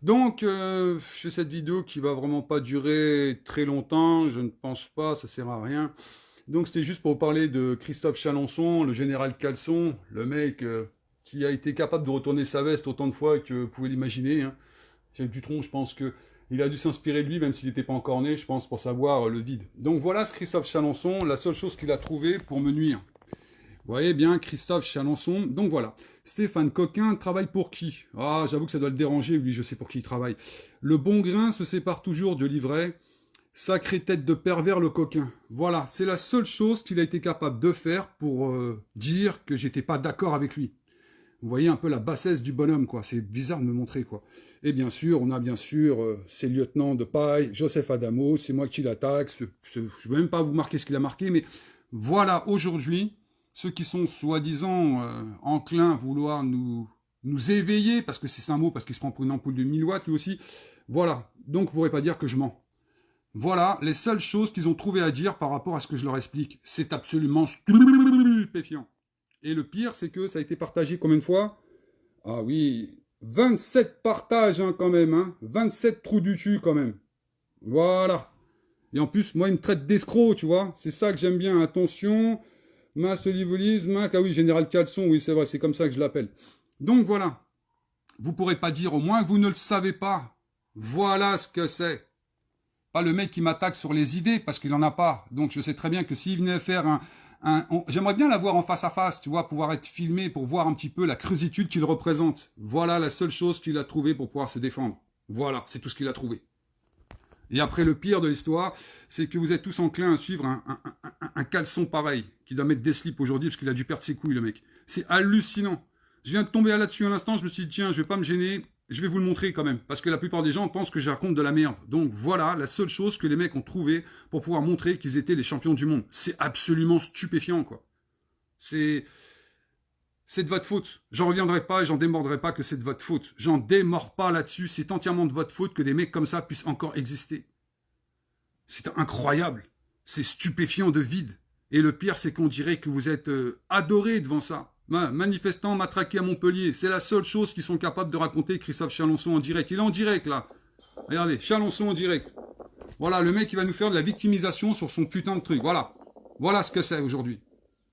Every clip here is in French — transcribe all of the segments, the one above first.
Donc, je fais cette vidéo qui va vraiment pas durer très longtemps, je ne pense pas, ça sert à rien. Donc, c'était juste pour vous parler de Christophe Chalençon, le général Caleçon, le mec qui a été capable de retourner sa veste autant de fois que vous pouvez l'imaginer, hein. Jacques Dutronc, je pense que il a dû s'inspirer de lui, même s'il n'était pas encore né, je pense, pour savoir le vide. Donc voilà ce Christophe Chalençon, la seule chose qu'il a trouvée pour me nuire. Vous voyez bien, Christophe Chalençon. Donc voilà. Stéphane Coquin travaille pour qui? Ah, j'avoue que ça doit le déranger, lui, je sais pour qui il travaille. Le bon grain se sépare toujours du livret. Sacrée tête de pervers, le coquin. Voilà, c'est la seule chose qu'il a été capable de faire pour dire que j'étais pas d'accord avec lui. Vous voyez un peu la bassesse du bonhomme, quoi. C'est bizarre de me montrer, quoi. Et bien sûr, on a bien sûr ses lieutenants de paille, Joseph Adamo, c'est moi qui l'attaque. Je ne vais même pas vous marquer ce qu'il a marqué, mais voilà, aujourd'hui, ceux qui sont soi-disant enclins à vouloir nous éveiller, parce que c'est un mot, parce qu'il se prend pour une ampoule de 1000 watts, lui aussi. Voilà, donc vous ne pourrez pas dire que je mens. Voilà les seules choses qu'ils ont trouvé à dire par rapport à ce que je leur explique. C'est absolument stupéfiant. Et le pire, c'est que ça a été partagé combien de fois? Ah oui, 27 partages hein, quand même, hein. 27 trous du cul quand même. Voilà. Et en plus, moi, il me traite d'escroc, tu vois. C'est ça que j'aime bien. Attention, Mass Olivolise, Mac, ah oui, Général Caleçon, oui, c'est vrai, c'est comme ça que je l'appelle. Donc voilà. Vous pourrez pas dire au moins que vous ne le savez pas. Voilà ce que c'est. Pas le mec qui m'attaque sur les idées, parce qu'il en a pas. Donc je sais très bien que s'il venait faire j'aimerais bien l'avoir en face à face, tu vois, pouvoir être filmé pour voir un petit peu la crusitude qu'il représente. Voilà la seule chose qu'il a trouvée pour pouvoir se défendre. Voilà, c'est tout ce qu'il a trouvé. Et après, le pire de l'histoire, c'est que vous êtes tous enclins à suivre un caleçon pareil, qui doit mettre des slips aujourd'hui, parce qu'il a dû perdre ses couilles, le mec. C'est hallucinant. Je viens de tomber là-dessus à l'instant, je me suis dit, tiens, je vais pas me gêner, je vais vous le montrer quand même, parce que la plupart des gens pensent que je raconte de la merde. Donc voilà la seule chose que les mecs ont trouvé pour pouvoir montrer qu'ils étaient les champions du monde. C'est absolument stupéfiant, quoi. C'est de votre faute. J'en reviendrai pas et j'en démordrai pas que c'est de votre faute. J'en démords pas là-dessus. C'est entièrement de votre faute que des mecs comme ça puissent encore exister. C'est incroyable. C'est stupéfiant de vide. Et le pire, c'est qu'on dirait que vous êtes adoré devant ça. Manifestants matraqués à Montpellier. C'est la seule chose qu'ils sont capables de raconter Christophe Chalençon en direct. Il est en direct, là. Regardez, Chalençon en direct. Voilà, le mec qui va nous faire de la victimisation sur son putain de truc. Voilà. Voilà ce que c'est aujourd'hui.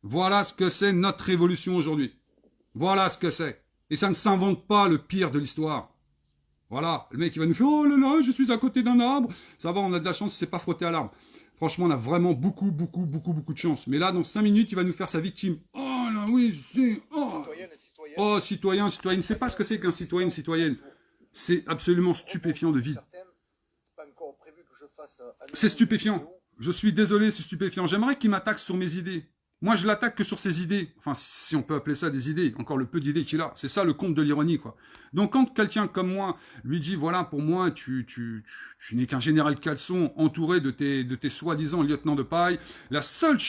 Voilà ce que c'est notre révolution aujourd'hui. Voilà ce que c'est. Et ça ne s'invente pas le pire de l'histoire. Voilà, le mec il va nous faire oh là là, je suis à côté d'un arbre. Ça va, on a de la chance, c'est pas frotté à l'arbre. Franchement, on a vraiment beaucoup de chance. Mais là, dans 5 minutes, il va nous faire sa victime. Oh là oui, c'est oh citoyen, citoyenne. C'est pas ce que c'est qu'un citoyen, citoyenne. C'est absolument stupéfiant de vide. C'est stupéfiant. Je suis désolé, c'est stupéfiant. J'aimerais qu'il m'attaque sur mes idées. Moi, je l'attaque que sur ses idées. Enfin, si on peut appeler ça des idées. Encore le peu d'idées qu'il a. C'est ça le compte de l'ironie, quoi. Donc, quand quelqu'un comme moi lui dit, voilà, pour moi, tu n'es qu'un général Caleçon entouré de tes soi-disant lieutenants de paille, la seule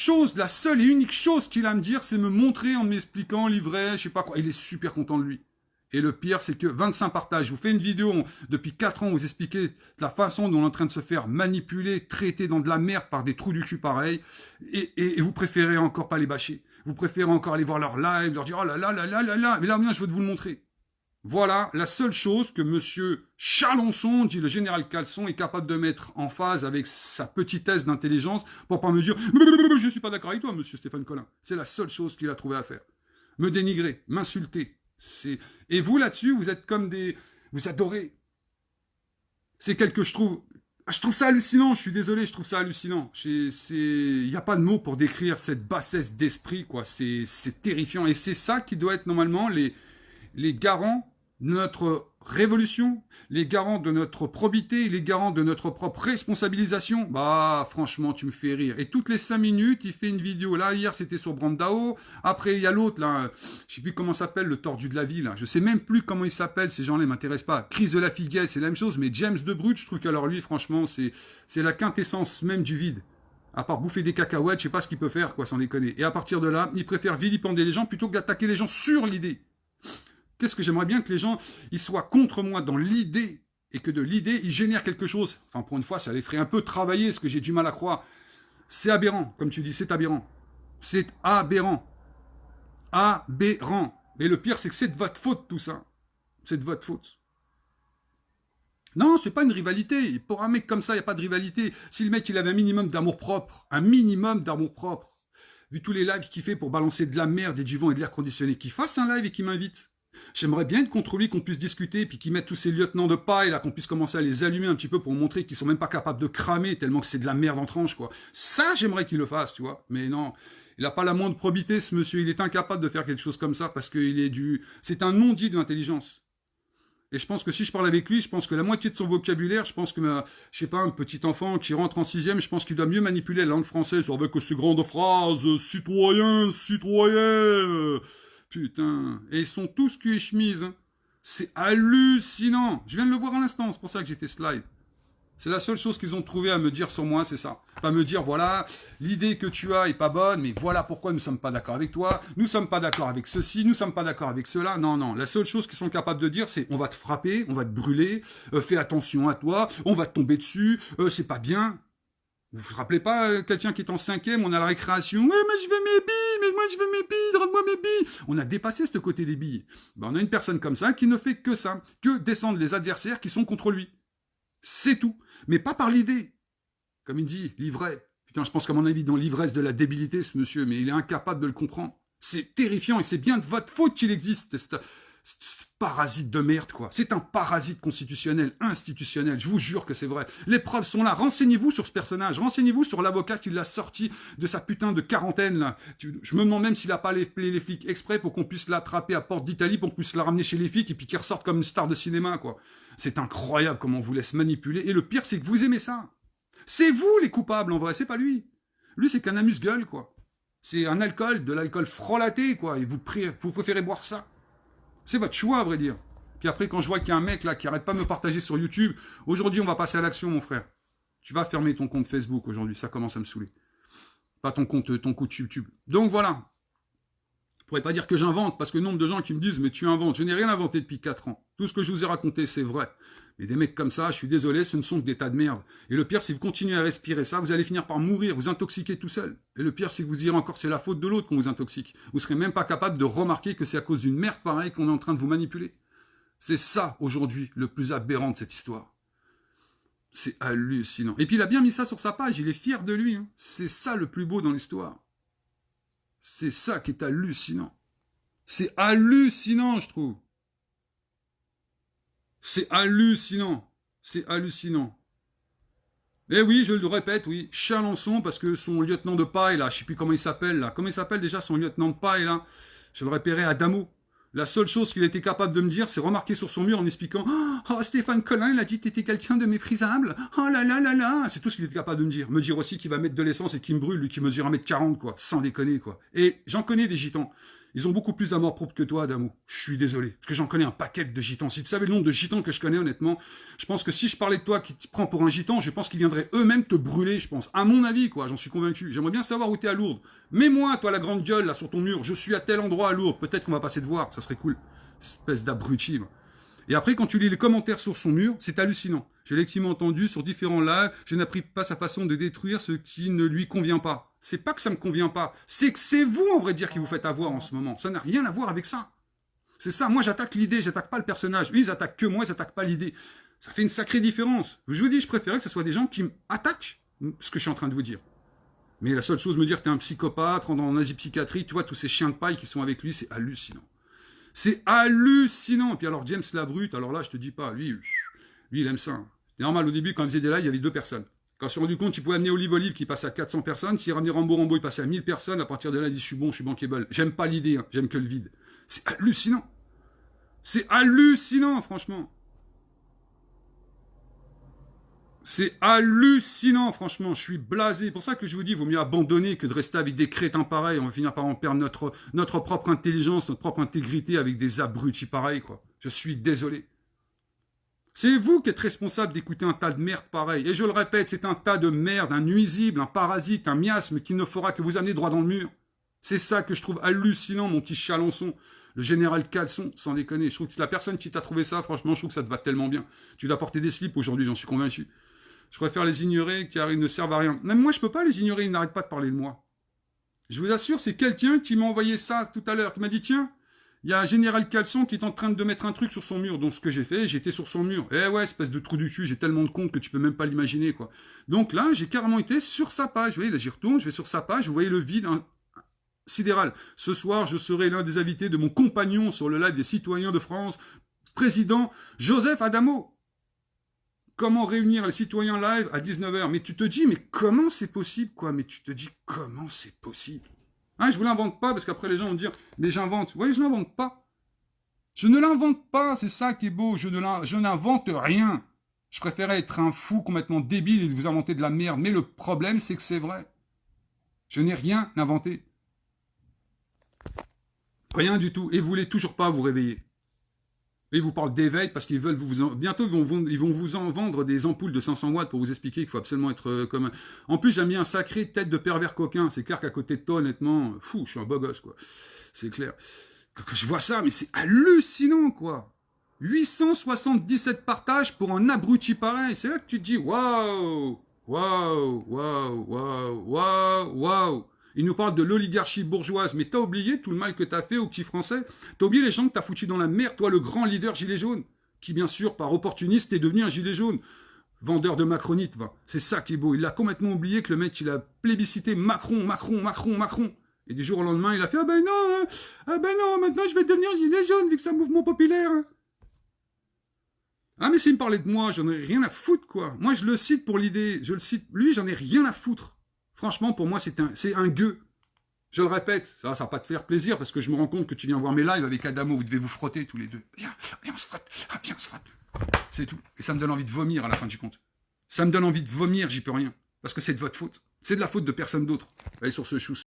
et unique chose qu'il a à me dire, c'est me montrer en m'expliquant, livret, je sais pas quoi. Il est super content de lui. Et le pire, c'est que 25 partages. Je vous fais une vidéo depuis 4 ans où vous expliquez la façon dont on est en train de se faire manipuler, traiter dans de la merde par des trous du cul pareils. Et vous préférez encore pas les bâcher. Vous préférez encore aller voir leur live, leur dire oh là là là là là là. Mais là, bien, je veux vous le montrer. Voilà la seule chose que monsieur Chalençon, dit le général Caleçon, est capable de mettre en phase avec sa petitesse d'intelligence pour pas me dire je suis pas d'accord avec toi, monsieur Stéphane Collin. C'est la seule chose qu'il a trouvé à faire. Me dénigrer, m'insulter. Et vous, là-dessus, vous êtes comme des... Vous adorez. C'est quelque je trouve... Je trouve ça hallucinant, je suis désolé, je trouve ça hallucinant. Il n'y a pas de mots pour décrire cette bassesse d'esprit, quoi. C'est terrifiant. Et c'est ça qui doit être normalement les garants de notre révolution, les garants de notre probité, les garants de notre propre responsabilisation. Bah, franchement, tu me fais rire. Et toutes les 5 minutes, il fait une vidéo. Là, hier, c'était sur Brandao. Après, il y a l'autre, là. Je sais plus comment s'appelle, le tordu de la ville. Je sais même plus comment il s'appelle. Ces gens-là, ils m'intéressent pas. Chris de la Figuet, c'est la même chose. Mais James de Brut, je trouve qu'alors lui, franchement, c'est la quintessence même du vide. À part bouffer des cacahuètes, je sais pas ce qu'il peut faire, quoi, sans déconner. Et à partir de là, il préfère vilipender les gens plutôt que d'attaquer les gens sur l'idée. Qu'est-ce que j'aimerais bien que les gens ils soient contre moi dans l'idée et que de l'idée, ils génèrent quelque chose. Enfin, pour une fois, ça les ferait un peu travailler, ce que j'ai du mal à croire. C'est aberrant, comme tu dis, c'est aberrant. C'est aberrant. Aberrant. Et le pire, c'est que c'est de votre faute, tout ça. C'est de votre faute. Non, c'est pas une rivalité. Pour un mec comme ça, il n'y a pas de rivalité. Si le mec, il avait un minimum d'amour propre, vu tous les lives qu'il fait pour balancer de la merde et du vent et de l'air conditionné, qu'il fasse un live et qu'il m'invite. J'aimerais bien être contre lui, qu'on puisse discuter, puis qu'il mette tous ces lieutenants de paille, là, qu'on puisse commencer à les allumer un petit peu pour montrer qu'ils sont même pas capables de cramer, tellement que c'est de la merde en tranche, quoi. Ça, j'aimerais qu'il le fasse, tu vois. Mais non, il n'a pas la moindre probité, ce monsieur. Il est incapable de faire quelque chose comme ça, parce qu'il est du... C'est un non-dit de l'intelligence. Et je pense que si je parle avec lui, je pense que la moitié de son vocabulaire, je pense que, je sais pas, un petit enfant qui rentre en sixième, je pense qu'il doit mieux manipuler la langue française avec ces grandes phrases, citoyen, citoyen. Putain. Et ils sont tous cul et chemise. Hein. C'est hallucinant. Je viens de le voir à l'instant, c'est pour ça que j'ai fait ce slide. C'est la seule chose qu'ils ont trouvé à me dire sur moi, c'est ça. Pas me dire, voilà, l'idée que tu as est pas bonne, mais voilà pourquoi nous ne sommes pas d'accord avec toi, nous ne sommes pas d'accord avec ceci, nous ne sommes pas d'accord avec cela. Non, non, la seule chose qu'ils sont capables de dire, c'est on va te frapper, on va te brûler, fais attention à toi, on va te tomber dessus, c'est pas bien. Vous vous rappelez pas quelqu'un qui est en cinquième, on a la récréation, ouais, mais je veux mes billes, mais moi je veux mes billes, donne-moi mes billes. On a dépassé ce côté des billes. Ben, on a une personne comme ça qui ne fait que ça, que descendre les adversaires qui sont contre lui. C'est tout. Mais pas par l'idée. Comme il dit, l'ivraie. Putain, je pense qu'à mon avis, dans l'ivresse de la débilité, ce monsieur, mais il est incapable de le comprendre. C'est terrifiant et c'est bien de votre faute qu'il existe, ce parasite de merde, quoi. C'est un parasite constitutionnel, institutionnel. Je vous jure que c'est vrai. Les preuves sont là. Renseignez-vous sur ce personnage. Renseignez-vous sur l'avocat qui l'a sorti de sa putain de quarantaine, là. Je me demande même s'il a pas appelé les flics exprès pour qu'on puisse l'attraper à Porte d'Italie, pour qu'on puisse la ramener chez les flics et puis qu'il ressorte comme une star de cinéma, quoi. C'est incroyable comment on vous laisse manipuler. Et le pire, c'est que vous aimez ça. C'est vous les coupables, en vrai. C'est pas lui. Lui, c'est qu'un amuse-gueule, quoi. C'est un alcool, de l'alcool frelaté, quoi. Et vous préférez boire ça. C'est votre choix, à vrai dire. Puis après, quand je vois qu'il y a un mec là qui arrête pas de me partager sur YouTube, aujourd'hui, on va passer à l'action, mon frère. Tu vas fermer ton compte Facebook aujourd'hui, ça commence à me saouler. Pas ton compte YouTube. Donc voilà. Je pourrais pas dire que j'invente, parce que le nombre de gens qui me disent, mais tu inventes. Je n'ai rien inventé depuis 4 ans. Tout ce que je vous ai raconté, c'est vrai. Mais des mecs comme ça, je suis désolé, ce ne sont que des tas de merde. Et le pire, si vous continuez à respirer ça, vous allez finir par mourir, vous intoxiquer tout seul. Et le pire, c'est que vous direz encore, c'est la faute de l'autre qu'on vous intoxique. Vous serez même pas capable de remarquer que c'est à cause d'une merde pareille qu'on est en train de vous manipuler. C'est ça, aujourd'hui, le plus aberrant de cette histoire. C'est hallucinant. Et puis il a bien mis ça sur sa page, il est fier de lui. Hein. C'est ça le plus beau dans l'histoire. C'est ça qui est hallucinant. C'est hallucinant, je trouve. C'est hallucinant. C'est hallucinant. Et oui, je le répète, oui, Chalençon, parce que son lieutenant de paille, là, je sais plus comment il s'appelle, là. Comment il s'appelle déjà son lieutenant de paille, là? Je le repérais à Damo. La seule chose qu'il était capable de me dire, c'est remarquer sur son mur en expliquant « Oh, Stéphane Collin, il a dit que t'étais quelqu'un de méprisable. Oh là là là là !» C'est tout ce qu'il était capable de me dire. Me dire aussi qu'il va mettre de l'essence et qu'il me brûle, lui qui mesure 1m40, quoi. Sans déconner, quoi. Et j'en connais des gitans. Ils ont beaucoup plus d'amour propre que toi, Adamo. Je suis désolé. Parce que j'en connais un paquet de gitans. Si tu savais le nombre de gitans que je connais, honnêtement, je pense que si je parlais de toi qui te prends pour un gitan, je pense qu'ils viendraient eux-mêmes te brûler, je pense. À mon avis, quoi. J'en suis convaincu. J'aimerais bien savoir où t'es à Lourdes. Mets-moi, toi, la grande gueule, là, sur ton mur. Je suis à tel endroit à Lourdes. Peut-être qu'on va passer te voir. Ça serait cool. Espèce d'abruti. Et après, quand tu lis les commentaires sur son mur, c'est hallucinant. Je l'ai effectivement entendu sur différents lives. Je n'apprécie pas sa façon de détruire ce qui ne lui convient pas. C'est pas que ça me convient pas. C'est que c'est vous, en vrai dire, qui vous faites avoir en ce moment. Ça n'a rien à voir avec ça. C'est ça. Moi, j'attaque l'idée. J'attaque pas le personnage. Eux, ils attaquent que moi. Ils attaquent pas l'idée. Ça fait une sacrée différence. Je vous dis, je préférais que ce soit des gens qui attaquent ce que je suis en train de vous dire. Mais la seule chose, me dire que t'es un psychopathe, rendre en Asie psychiatrique, tu vois, tous ces chiens de paille qui sont avec lui, c'est hallucinant. C'est hallucinant. Et puis alors James Labrute, alors là, je te dis pas, lui il aime ça. C'est normal, au début, quand il faisait des lives, il y avait 2 personnes. Quand je me suis rendu compte qu'il pouvait amener Olive qui passe à 400 personnes, s'il ramenait Rambo, il passait à 1000 personnes, à partir de là, il dit, je suis bankable. J'aime pas l'idée, hein. J'aime que le vide. C'est hallucinant. C'est hallucinant, franchement. C'est hallucinant, franchement. Je suis blasé. C'est pour ça que je vous dis, il vaut mieux abandonner que de rester avec des crétins pareils. On va finir par en perdre notre propre intelligence, notre propre intégrité avec des abrutis pareils, quoi. Je suis désolé. C'est vous qui êtes responsable d'écouter un tas de merde pareil. Et je le répète, c'est un tas de merde, un nuisible, un parasite, un miasme qui ne fera que vous amener droit dans le mur. C'est ça que je trouve hallucinant, mon petit Chalençon. Le général Caleçon, sans déconner. Je trouve que la personne qui t'a trouvé ça, franchement, je trouve que ça te va tellement bien. Tu dois porter des slips aujourd'hui, j'en suis convaincu. Je préfère les ignorer car ils ne servent à rien. Même moi, je peux pas les ignorer, ils n'arrêtent pas de parler de moi. Je vous assure, c'est quelqu'un qui m'a envoyé ça tout à l'heure, qui m'a dit, tiens, Il y a un général Caleçon qui est en train de mettre un truc sur son mur. Donc, ce que j'ai fait, j'étais sur son mur. Eh ouais, espèce de trou du cul, j'ai tellement de comptes que tu peux même pas l'imaginer, quoi. Donc là, j'ai carrément été sur sa page. Vous voyez, là, j'y retourne, je vais sur sa page, vous voyez le vide, hein, sidéral. Ce soir, je serai l'un des invités de mon compagnon sur le live des citoyens de France, président Joseph Adamo. Comment réunir les citoyens live à 19h? Mais tu te dis, mais comment c'est possible, quoi? Mais tu te dis, comment c'est possible? Hein, je vous l'invente pas, parce qu'après les gens vont dire, mais j'invente. Oui, je l'invente pas. Je ne l'invente pas, c'est ça qui est beau. Je n'invente rien. Je préférais être un fou complètement débile et de vous inventer de la merde. Mais le problème, c'est que c'est vrai. Je n'ai rien inventé. Rien du tout. Et vous voulez toujours pas vous réveiller. Et ils vous parlent d'éveil parce qu'ils veulent bientôt ils vont vous en vendre des ampoules de 500 watts pour vous expliquer qu'il faut absolument être comme... En plus, j'ai mis un sacré tête de pervers coquin. C'est clair qu'à côté de toi, honnêtement, fou, je suis un beau gosse, quoi. C'est clair. Quand je vois ça, mais c'est hallucinant, quoi. 877 partages pour un abruti pareil. C'est là que tu te dis, waouh, waouh, waouh, waouh, waouh, waouh. Il nous parle de l'oligarchie bourgeoise, mais t'as oublié tout le mal que t'as fait aux petits Français. T'as oublié les gens que t'as foutus dans la mer, toi, le grand leader gilet jaune, qui, bien sûr, par opportuniste, est devenu un gilet jaune. Vendeur de macronite, va. C'est ça qui est beau. Il a complètement oublié que le mec, il a plébiscité Macron, Macron, Macron, Macron. Et du jour au lendemain, il a fait, ah ben non, maintenant je vais devenir gilet jaune, vu que c'est un mouvement populaire. Ah, mais s'il me parlait de moi, j'en ai rien à foutre, quoi. Moi, je le cite pour l'idée, je le cite. Lui, j'en ai rien à foutre. Franchement, pour moi, c'est un gueux. Je le répète, ça va pas te faire plaisir, parce que je me rends compte que tu viens voir mes lives avec Adamo, vous devez vous frotter tous les deux. Viens, on se frotte, viens, on se frotte. C'est tout. Et ça me donne envie de vomir à la fin du compte. Ça me donne envie de vomir, j'y peux rien. Parce que c'est de votre faute. C'est de la faute de personne d'autre. Allez sur ce chou.